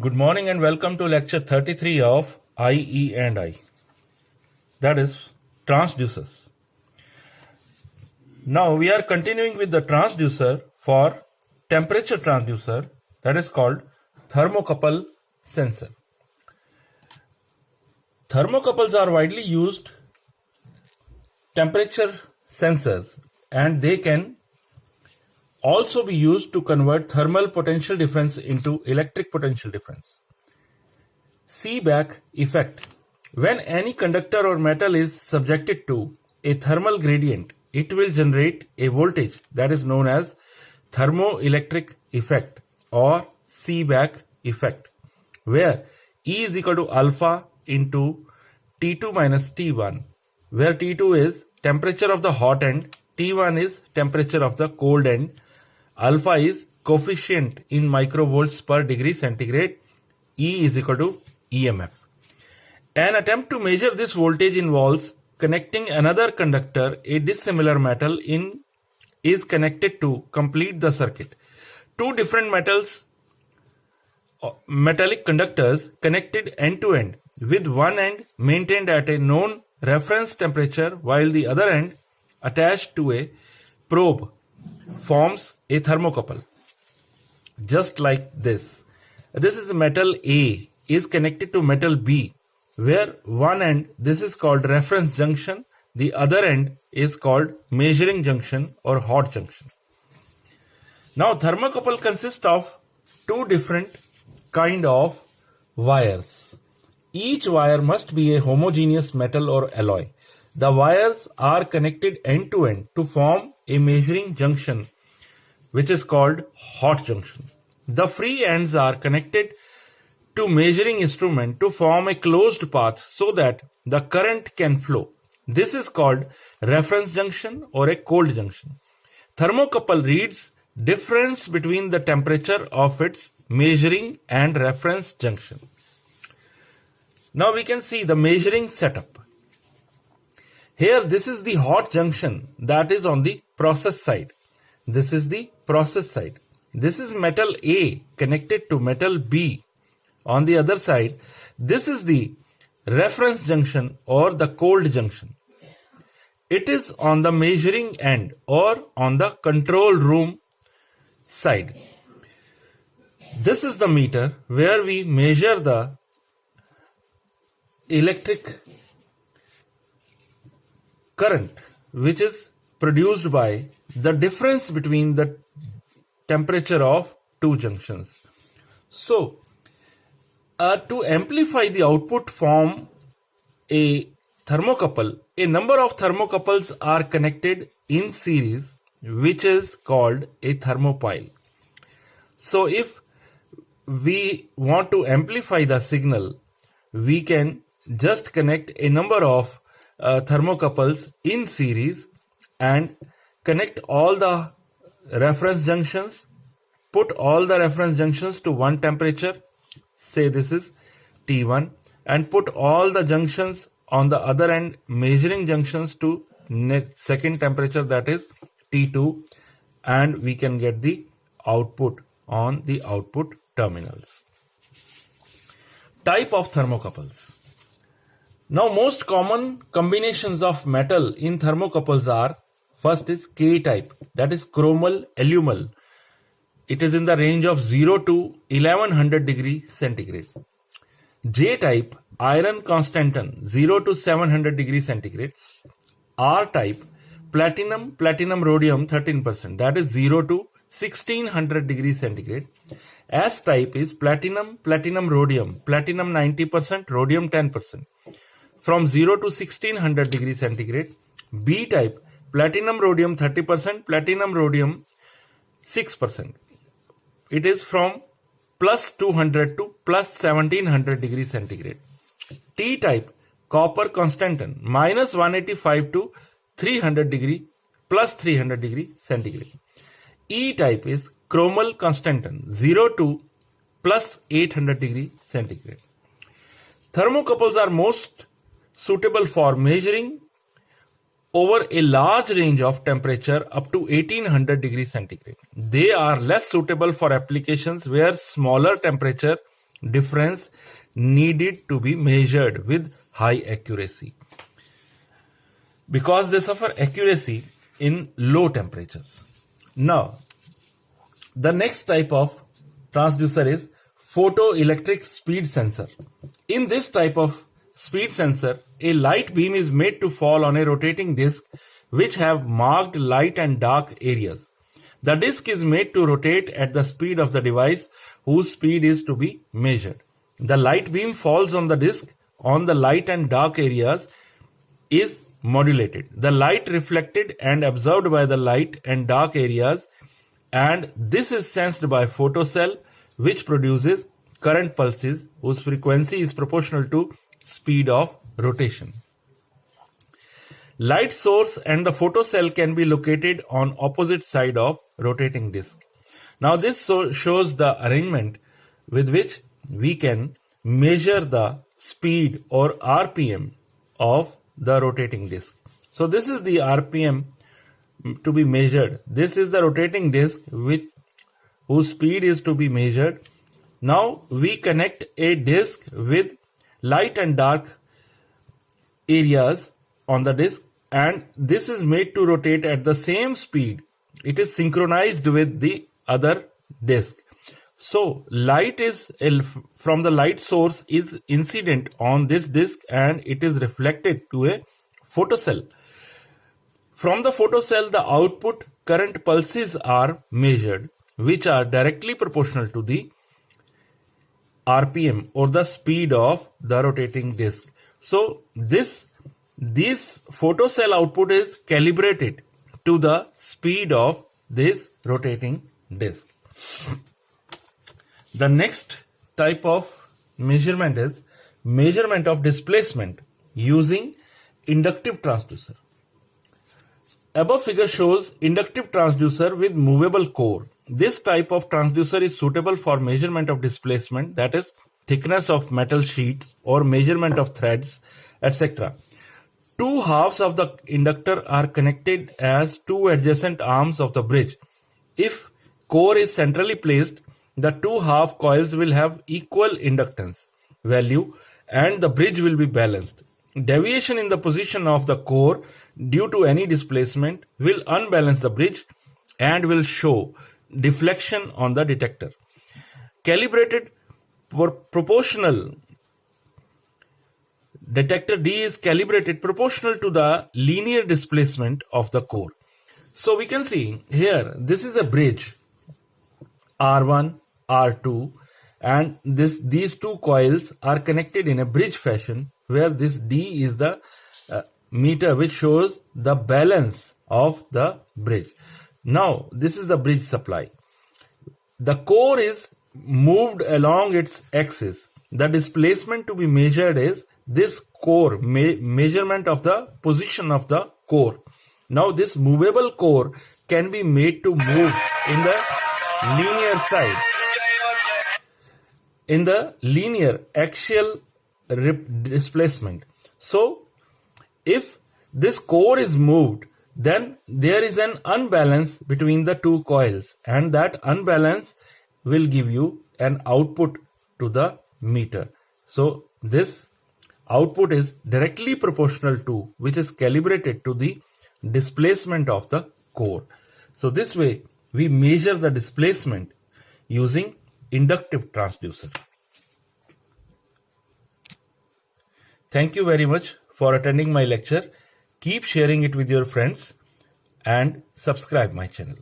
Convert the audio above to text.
Good morning and welcome to lecture 33 of IE and I, that is transducers. Now we are continuing with the transducer for temperature transducer, that is called thermocouple sensor. Thermocouples are widely used temperature sensors and they can also be used to convert thermal potential difference into electric potential difference. Seebeck effect. When any conductor or metal is subjected to a thermal gradient, it will generate a voltage that is known as thermoelectric effect or Seebeck effect, where E is equal to alpha into T2 minus T1, where T2 is temperature of the hot end, T1 is temperature of the cold end, alpha is coefficient in microvolts per degree centigrade, E is equal to EMF. An attempt to measure this voltage involves connecting another conductor, a dissimilar metal, is connected to complete the circuit. Two different metallic conductors connected end to end, with one end maintained at a known reference temperature while the other end attached to a probe, forms a thermocouple. Just like this. This is metal A is connected to metal B, where one end, this is called reference junction, the other end is called measuring junction or hot junction. Now thermocouple consists of two different kind of wires. Each wire must be a homogeneous metal or alloy. The wires are connected end to end to form a measuring junction, which is called hot junction. The free ends are connected to measuring instrument to form a closed path so that the current can flow. This is called reference junction or a cold junction. Thermocouple reads difference between the temperature of its measuring and reference junction. Now we can see the measuring setup. Here this is the hot junction that is on the process side. This is the process side. This is metal A connected to metal B. On the other side, this is the reference junction or the cold junction. It is on the measuring end or on the control room side. This is the meter where we measure the electric current which is produced by the difference between the temperature of two junctions. So, to amplify the output from a thermocouple, a number of thermocouples are connected in series, which is called a thermopile. So, if we want to amplify the signal, we can just connect a number of thermocouples in series and connect all the reference junctions, put all the reference junctions to one temperature, say this is T1, and put all the junctions on the other end, measuring junctions to second temperature, that is T2, and we can get the output on the output terminals. Type of thermocouples. Now most common combinations of metal in thermocouples are, first is K type, that is chromal aluminal. It is in the range of 0 to 1100 degree centigrade. J type, iron constantan, 0 to 700 degree centigrade. R type, platinum rhodium 13%, that is 0 to 1600 degree centigrade. S type is platinum rhodium, platinum 90%, rhodium 10%, from 0 to 1600 degree centigrade. B type, platinum rhodium 30%, platinum rhodium 6%. It is from plus 200 to plus 1700 degree centigrade. T type, copper constantan, minus 185 to 300 degree, plus 300 degree centigrade. E type is chromal constantan, 0 to plus 800 degree centigrade. Thermocouples are most suitable for measuring over a large range of temperature up to 1800 degrees centigrade. They are less suitable for applications where smaller temperature difference needed to be measured with high accuracy because they suffer accuracy in low temperatures. Now, the next type of transducer is photoelectric speed sensor. In this type of speed sensor, a light beam is made to fall on a rotating disc which have marked light and dark areas. The disc is made to rotate at the speed of the device whose speed is to be measured. The light beam falls on the disc on the light and dark areas is modulated. The light reflected and absorbed by the light and dark areas, and this is sensed by photocell, which produces current pulses whose frequency is proportional to speed of rotation. Light source and the photocell can be located on opposite side of rotating disc. Now this shows the arrangement with which we can measure the speed or RPM of the rotating disc. So this is the RPM to be measured. This is the rotating disc whose speed is to be measured. Now we connect a disc with light and dark areas on the disc, and this is made to rotate at the same speed. It is synchronized with the other disc. So light is from the light source is incident on this disc and it is reflected to a photocell. From the photocell, the output current pulses are measured, which are directly proportional to the RPM or the speed of the rotating disc. So this photocell output is calibrated to the speed of this rotating disc. The next type of measurement is measurement of displacement using inductive transducer. Above figure shows inductive transducer with movable core. This type of transducer is suitable for measurement of displacement, that is thickness of metal sheets or measurement of threads, etc. Two halves of the inductor are connected as two adjacent arms of the bridge. If core is centrally placed, the two half coils will have equal inductance value and the bridge will be balanced. Deviation in the position of the core due to any displacement will unbalance the bridge and will show deflection on the detector. Calibrated proportional detector D is calibrated proportional to the linear displacement of the core. So we can see here, this is a bridge R1, R2, and these two coils are connected in a bridge fashion, where this D is the meter which shows the balance of the bridge. Now this is the bridge supply. The core is moved along its axis. The displacement to be measured is this core, measurement of the position of the core. Now this movable core can be made to move in the linear side, in the linear axial displacement. So if this core is moved, then there is an unbalance between the two coils, and that unbalance will give you an output to the meter. So this output is directly proportional to, which is calibrated to the displacement of the core. So this way we measure the displacement using inductive transducer. Thank you very much for attending my lecture. Keep sharing it with your friends and subscribe my channel.